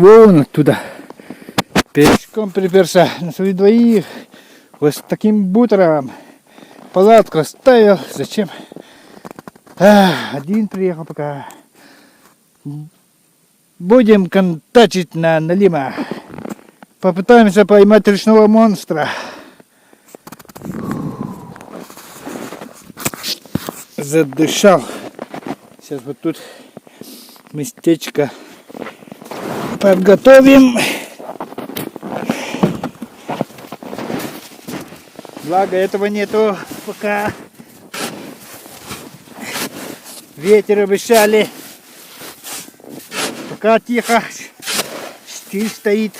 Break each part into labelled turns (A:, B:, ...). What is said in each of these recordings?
A: вон оттуда. Пешком приперся на своих двоих. Вот с таким бутером. Палатку оставил. Зачем? Один приехал пока. Будем контачить на налима. Попытаемся поймать речного монстра. Задышал. Сейчас вот тут местечко подготовим. Благо этого нету пока. Ветер обещали. Пока тихо. Штиль стоит.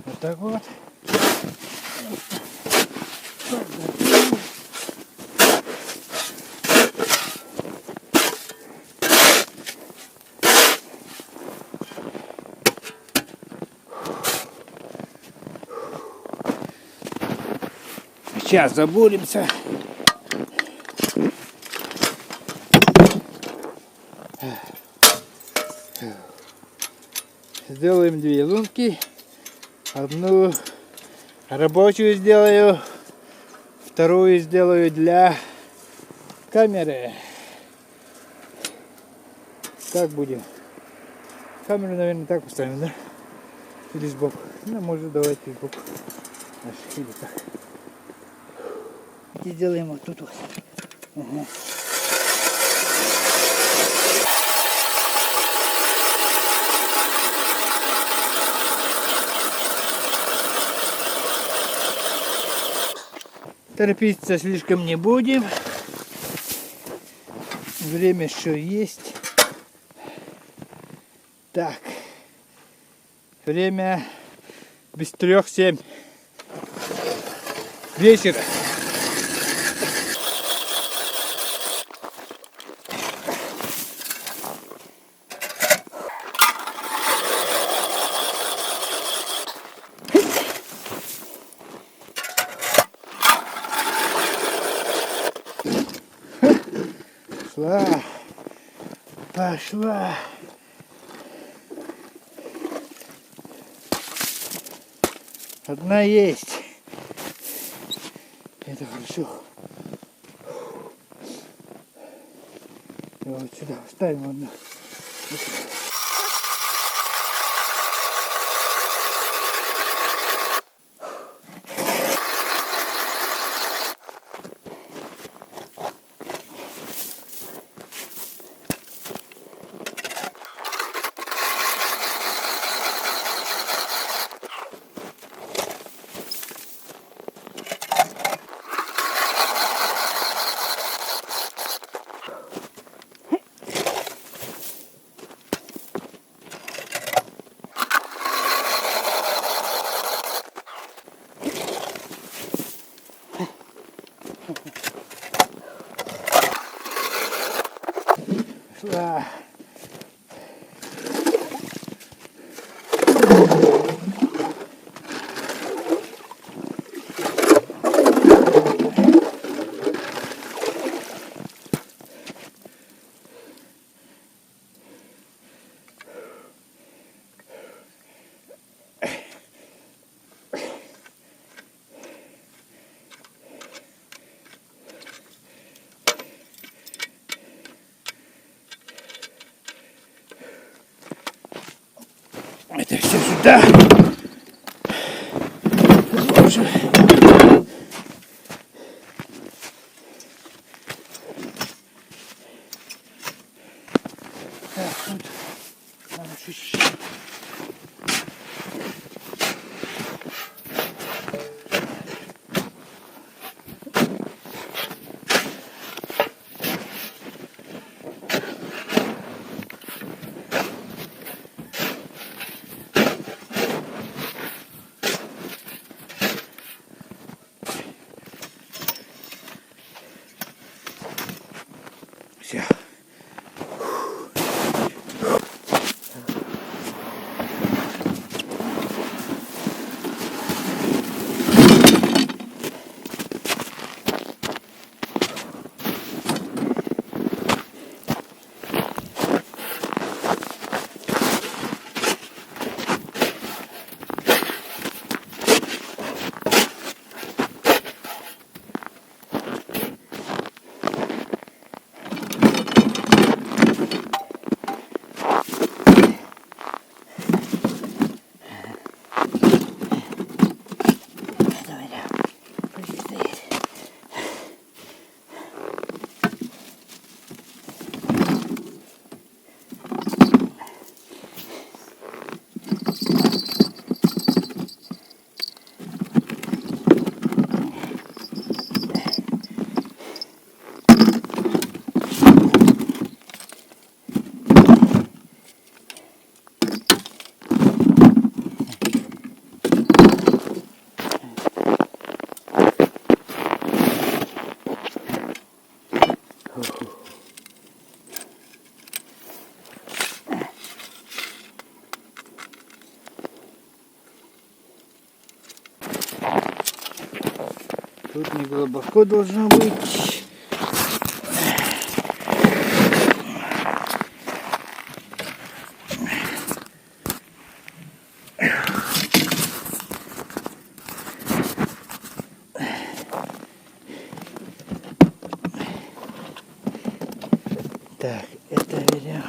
A: Вот так вот. Сейчас забуримся. Сделаем две лунки. Одну рабочую сделаю, вторую сделаю для камеры. Как будем? Камеру, наверное, так поставим, да? Или сбоку? Ну, может, давайте сбоку. Или так. И сделаем вот тут вот. Угу. Торопиться слишком не будем. Время еще есть. Так. Время без 3:07. Вечера. Пошла. Одна есть. Это хорошо. Вот сюда ставим одну. Шла. Это все сюда. Так, тут надо чуть-чуть. Все. Тут не глубоко должно быть. Так, это берем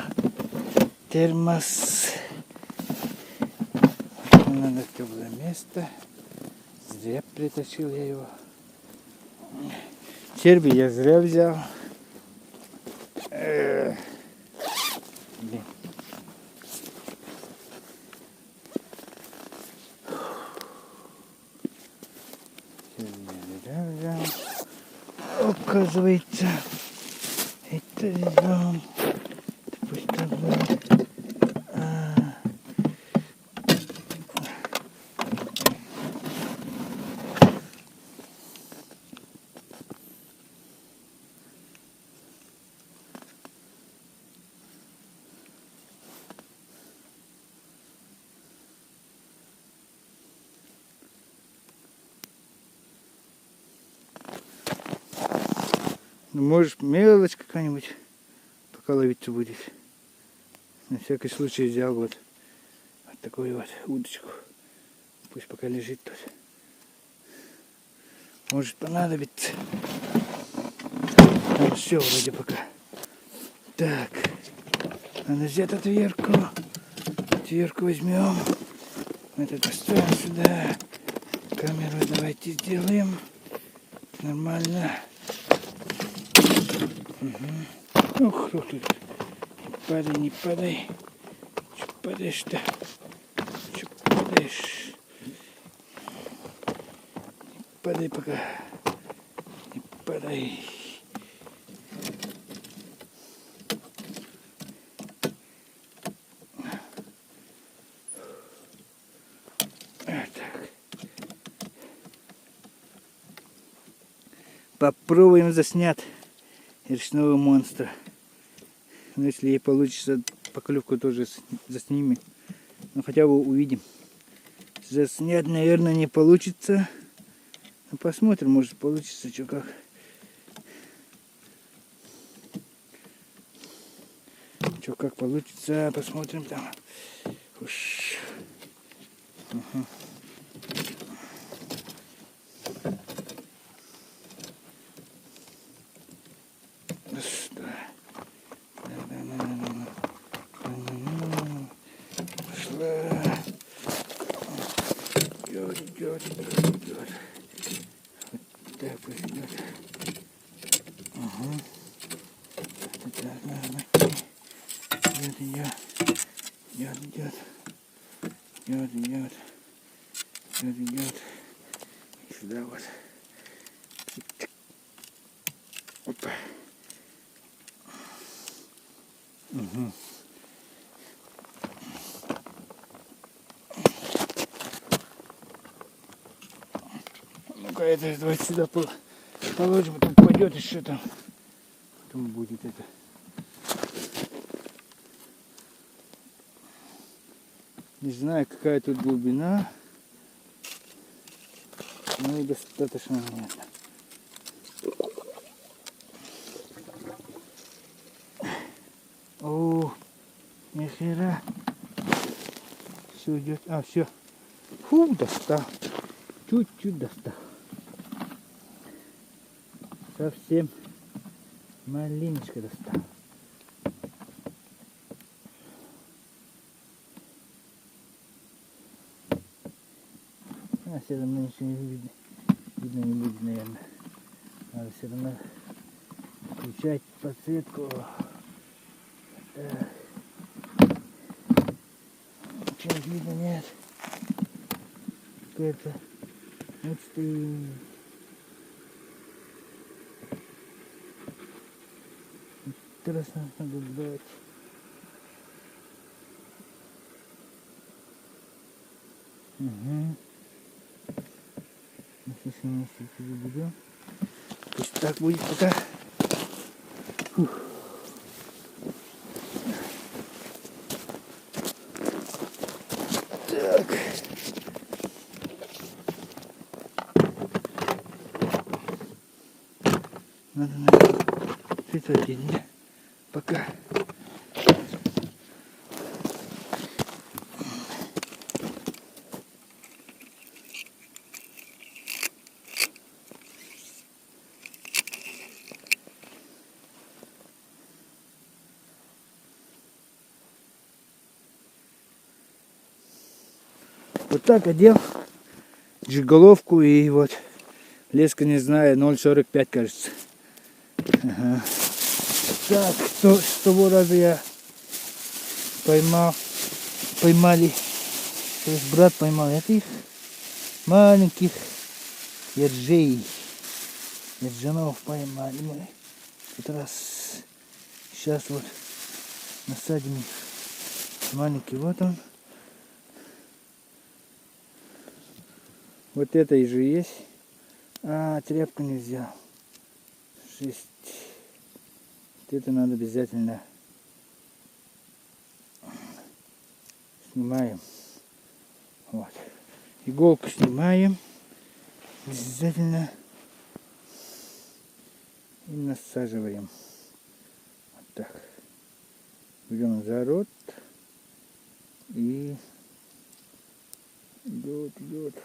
A: термос. Надо теплое место. Зря притащил я его. Черви я зря взял. Блин. Черви я зря взял. Оказывается, это ведем. Пусть так будет. Ну, может, мелочь какая-нибудь пока ловиться будет. На всякий случай взял вот такую вот удочку. Пусть пока лежит тут. Может понадобится. Там все вроде пока. Так. Надо взять отвертку. Отвертку возьмем. Это поставим сюда. Камеру давайте сделаем. Нормально. Угу. Ух, ух, тут. Не падай. Че падаешь-то? Че падаешь? Не падай пока. Не падай. Так. Попробуем заснять речного монстра. Но если ей получится, поклевку тоже заснимем. Но хотя бы увидим. Заснять, наверное, не получится. Но посмотрим, может получится, что как. Что как получится, посмотрим там. Уж. Угу. Идет. Вот так вот идет. Угу. Так, надо найти. Идет. И сюда вот. Опа. Угу. Ну-ка, это давайте сюда положим, потом пойдет еще там. Потом будет это. Не знаю, какая тут глубина. Ну и достаточно понятно. О, нихера. Все идет. А, все. Фу, достал. Чуть-чуть достал. Совсем маленечко достал. А все равно ничего не видно. Видно не будет, наверное. Надо все равно включать подсветку. Так. Ничего видно нет. Какая-то. Вот ты. Интересно наблюдать. Угу. На следующем месте перебудем. Пусть так будет пока. Фух. Так. Надо, наверное, прекратить, да? Пока. Вот так одел джиголовку и вот леска, не знаю, 0,45 кажется. Ага. Так, с того раза я поймали, то есть брат поймал этих маленьких ержей, ержанов поймали мы. Как раз сейчас вот насадим их. Маленький, вот он. Вот это и же есть. А, тряпку не взял. 6. Вот это надо обязательно. Снимаем. Вот. Иголку снимаем. Обязательно. И насаживаем. Вот так. Берем за рот. И идет.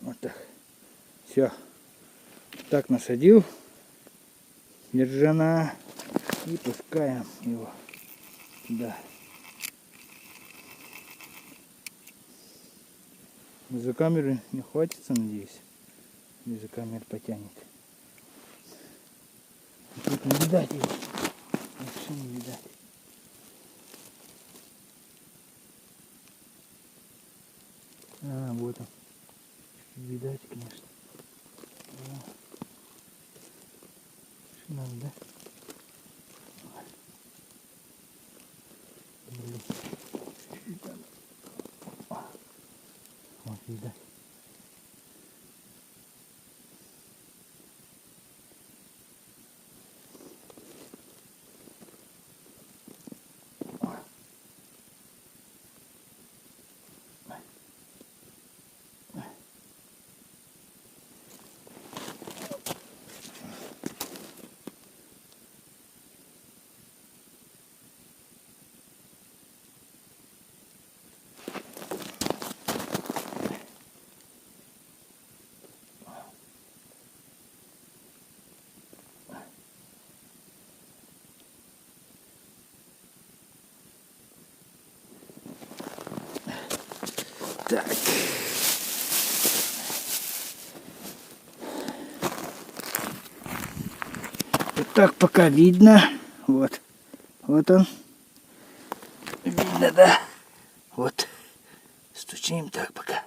A: Вот так. Все. Так насадил. Держана. И пускаем его туда. За камеры не хватится, надеюсь. Или за камеру потянет. Тут не видать его. Вообще не видать. А, вот он. Видать, конечно. Что надо, да? Блин. Вот, видать. Так. Вот так пока видно. Вот. Вот он. Видно, да? Вот. Стучим так пока.